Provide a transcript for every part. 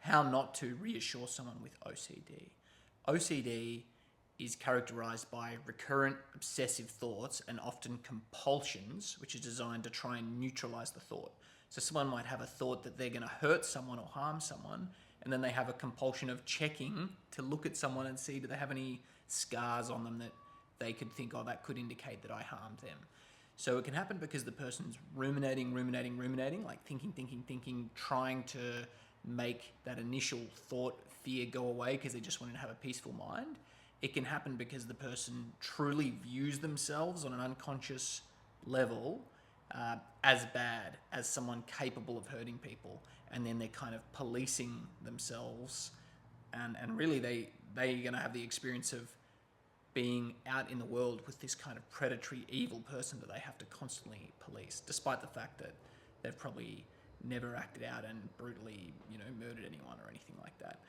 how not to reassure someone with OCD. OCD is characterized by recurrent obsessive thoughts and often compulsions, which is designed to try and neutralize the thought. So someone might have a thought that they're going to hurt someone or harm someone, and then they have a compulsion of checking to look at someone and see do they have any scars on them that they could think, oh, that could indicate that I harmed them. So it can happen because the person's ruminating, like thinking, trying to make that initial thought, fear go away because they just want to have a peaceful mind. It can happen because the person truly views themselves on an unconscious level as bad, as someone capable of hurting people, and then they're kind of policing themselves, and really they're going to have the experience of being out in the world with this kind of predatory, evil person that they have to constantly police, despite the fact that they've probably never acted out and brutally, murdered anyone or anything like that.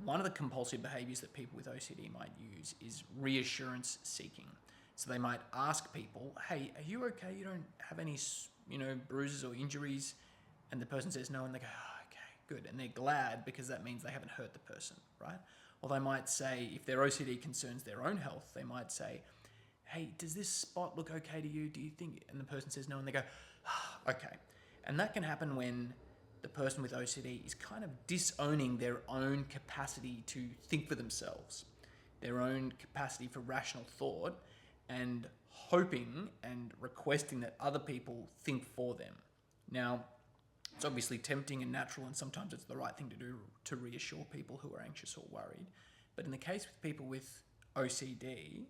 One of the compulsive behaviors that people with OCD might use is reassurance seeking. So they might ask people, hey, are you okay? You don't have any, bruises or injuries? And the person says no, and they go, oh, okay, good. And they're glad because that means they haven't hurt the person, right? Or they might say, if their OCD concerns their own health, they might say, hey, does this spot look okay to you? Do you think? And the person says no, and they go, oh, okay. And that can happen when the person with OCD is kind of disowning their own capacity to think for themselves, their own capacity for rational thought, and hoping and requesting that other people think for them. Now, it's obviously tempting and natural, and sometimes it's the right thing to do to reassure people who are anxious or worried. But in the case with people with OCD,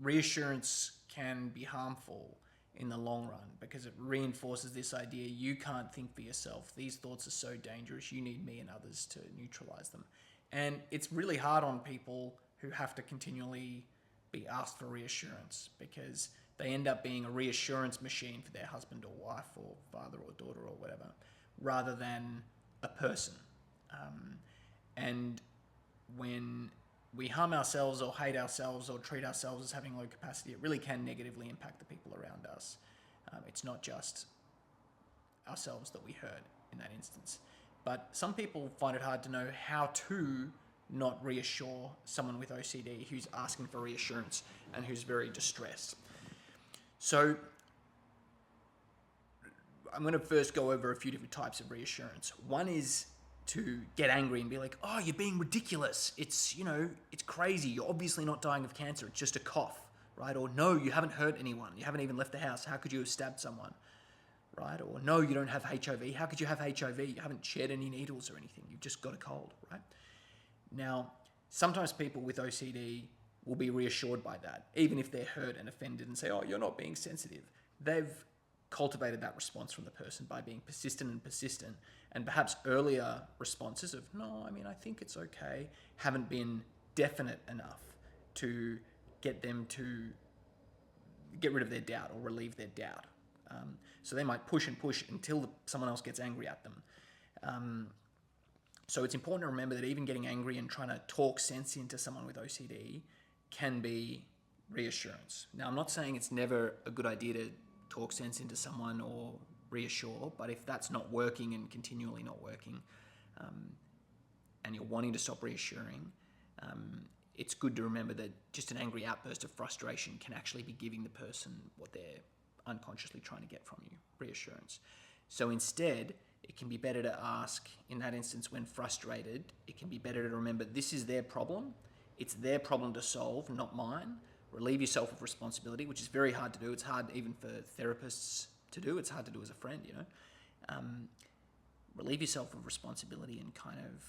reassurance can be harmful in the long run because it reinforces this idea you can't think for yourself. These thoughts are so dangerous. You need me and others to neutralize them. And it's really hard on people who have to continually be asked for reassurance because they end up being a reassurance machine for their husband or wife or father or daughter or whatever, rather than a person. And when we harm ourselves or hate ourselves or treat ourselves as having low capacity, it really can negatively impact the people around us. It's not just ourselves that we hurt in that instance. But some people find it hard to know how to not reassure someone with OCD who's asking for reassurance and who's very distressed. So I'm going to first go over a few different types of reassurance. One is to get angry and be like, oh, you're being ridiculous. It's crazy. You're obviously not dying of cancer. It's just a cough, right? Or no, you haven't hurt anyone. You haven't even left the house. How could you have stabbed someone, right? Or no, you don't have HIV. How could you have HIV? You haven't shed any needles or anything. You've just got a cold, right? Now, sometimes people with OCD will be reassured by that, even if they're hurt and offended and say, oh, you're not being sensitive. They've cultivated that response from the person by being persistent, and perhaps earlier responses of, no, I think it's okay, haven't been definite enough to get them to get rid of their doubt or relieve their doubt. So they might push until someone else gets angry at them. So it's important to remember that even getting angry and trying to talk sense into someone with OCD can be reassurance. Now, I'm not saying it's never a good idea to talk sense into someone or reassure, but if that's not working and continually not working, and you're wanting to stop reassuring, it's good to remember that just an angry outburst of frustration can actually be giving the person what they're unconsciously trying to get from you, reassurance. So instead, it can be better to ask, in that instance, when frustrated, it can be better to remember this is their problem. It's their problem to solve, not mine. Relieve yourself of responsibility, which is very hard to do. It's hard even for therapists to do. It's hard to do as a friend, Relieve yourself of responsibility and kind of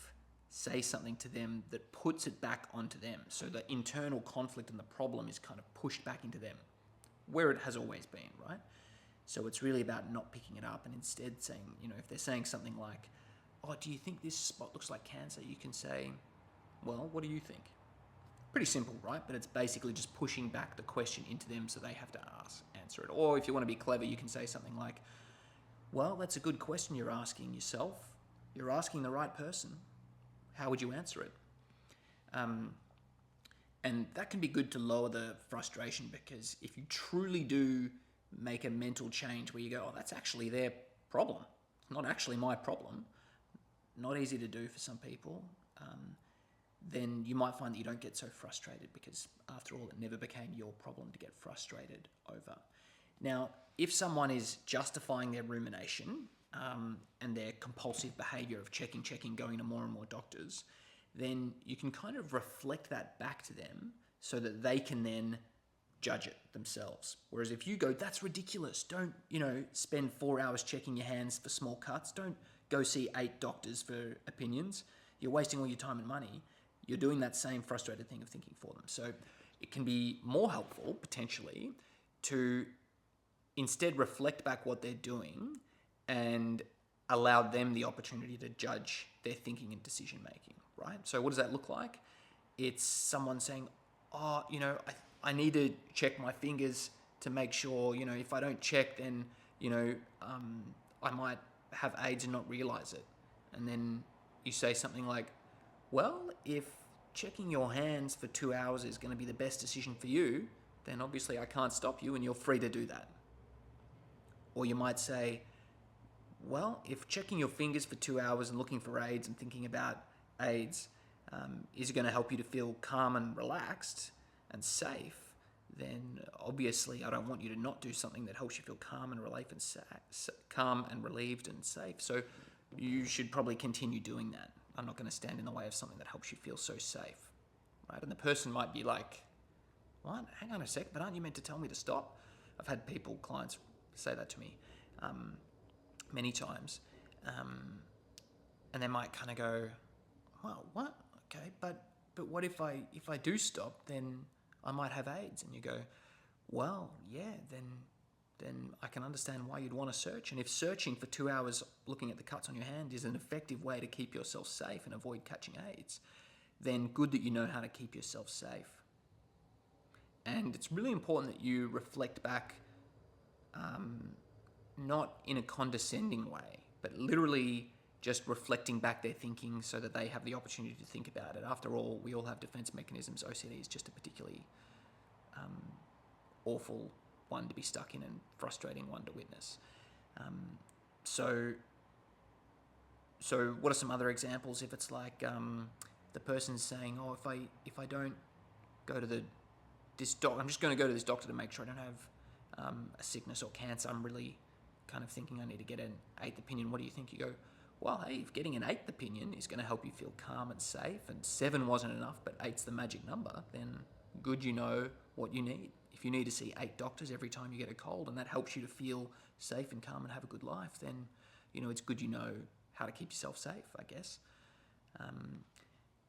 say something to them that puts it back onto them. So the internal conflict and the problem is kind of pushed back into them, where it has always been, right? So it's really about not picking it up and instead saying, if they're saying something like, oh, do you think this spot looks like cancer? You can say, well, what do you think? Pretty simple, right? But it's basically just pushing back the question into them so they have to answer it. Or if you want to be clever, you can say something like, well, that's a good question you're asking yourself. You're asking the right person. How would you answer it? And that can be good to lower the frustration, because if you truly do make a mental change where you go, oh, that's actually their problem. It's not actually my problem. not easy to do for some people, then you might find that you don't get so frustrated because, after all, it never became your problem to get frustrated over. Now, if someone is justifying their rumination and their compulsive behavior of checking, going to more and more doctors, then you can kind of reflect that back to them so that they can then judge it themselves. Whereas if you go, that's ridiculous, don't, spend 4 hours checking your hands for small cuts, don't go see 8 doctors for opinions, you're wasting all your time and money, you're doing that same frustrated thing of thinking for them. So it can be more helpful, potentially, to instead reflect back what they're doing and allow them the opportunity to judge their thinking and decision making, right? So what does that look like? It's someone saying, oh, I need to check my fingers to make sure, if I don't check, then, I might have AIDS and not realize it. And then you say something like, well, if checking your hands for 2 hours is going to be the best decision for you, then obviously I can't stop you and you're free to do that. Or you might say, well, if checking your fingers for 2 hours and looking for AIDS and thinking about AIDS is going to help you to feel calm and relaxed and safe, then obviously I don't want you to not do something that helps you feel calm and relieved and safe. So you should probably continue doing that. I'm not going to stand in the way of something that helps you feel so safe, right? And the person might be like, what? Hang on a sec, but aren't you meant to tell me to stop? I've had clients say that to me many times. And they might kind of go, well, what? Okay, but what if I do stop, then I might have AIDS? And you go, well, yeah, then I can understand why you'd want to search. And if searching for 2 hours looking at the cuts on your hand is an effective way to keep yourself safe and avoid catching AIDS, then good that you know how to keep yourself safe. And it's really important that you reflect back, not in a condescending way, but literally just reflecting back their thinking so that they have the opportunity to think about it. After all, we all have defense mechanisms. OCD is just a particularly awful one to be stuck in and frustrating one to witness. So what are some other examples? If it's like the person's saying, oh, if I don't go to this doctor, I'm just going to go to this doctor to make sure I don't have a sickness or cancer. I'm really kind of thinking I need to get an 8th opinion. What do you think? You go, well, hey, if getting an 8th opinion is going to help you feel calm and safe, and 7 wasn't enough, but 8's the magic number, then good, you know what you need. If you need to see 8 doctors every time you get a cold and that helps you to feel safe and calm and have a good life, then, it's good you know how to keep yourself safe, I guess.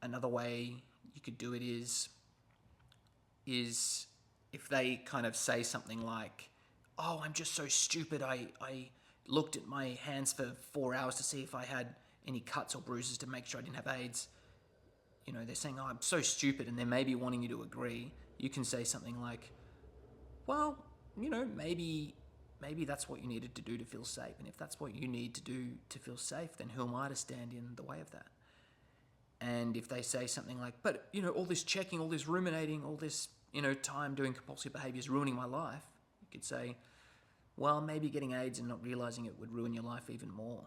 Another way you could do it is if they kind of say something like, oh, I'm just so stupid, I looked at my hands for 4 hours to see if I had any cuts or bruises to make sure I didn't have AIDS. They're saying, oh, I'm so stupid, and they're maybe wanting you to agree. You can say something like, well, maybe that's what you needed to do to feel safe. And if that's what you need to do to feel safe, then who am I to stand in the way of that? And if they say something like, but, all this checking, all this ruminating, all this, time doing compulsive behavior is ruining my life, you could say, well, maybe getting AIDS and not realizing it would ruin your life even more.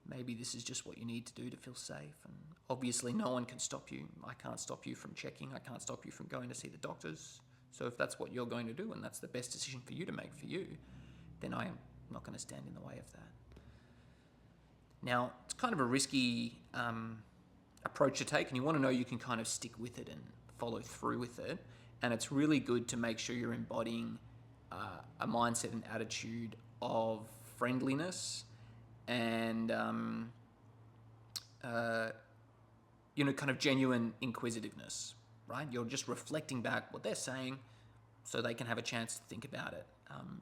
Maybe this is just what you need to do to feel safe. And obviously no one can stop you. I can't stop you from checking. I can't stop you from going to see the doctors. So if that's what you're going to do and that's the best decision for you to make for you, then I am not going to stand in the way of that. Now, it's kind of a risky approach to take, and you want to know you can kind of stick with it and follow through with it. And it's really good to make sure you're embodying a mindset and attitude of friendliness and kind of genuine inquisitiveness, right? You're just reflecting back what they're saying so they can have a chance to think about it.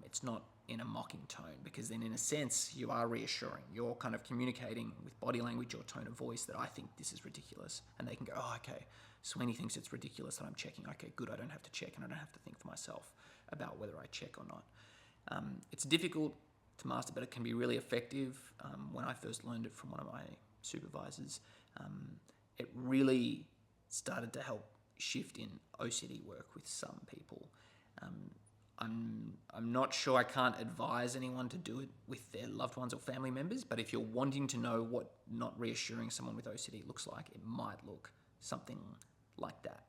It's not in a mocking tone, because then in a sense you are reassuring. You're kind of communicating with body language or tone of voice that I think this is ridiculous, and they can go, oh, okay, Sweeney thinks it's ridiculous that I'm checking. Okay, good, I don't have to check and I don't have to think for myself about whether I check or not. It's difficult to master, but it can be really effective. When I first learned it from one of my supervisors, it really started to help shift in OCD work with some people. I'm not sure. I can't advise anyone to do it with their loved ones or family members, but if you're wanting to know what not reassuring someone with OCD looks like, it might look something like that.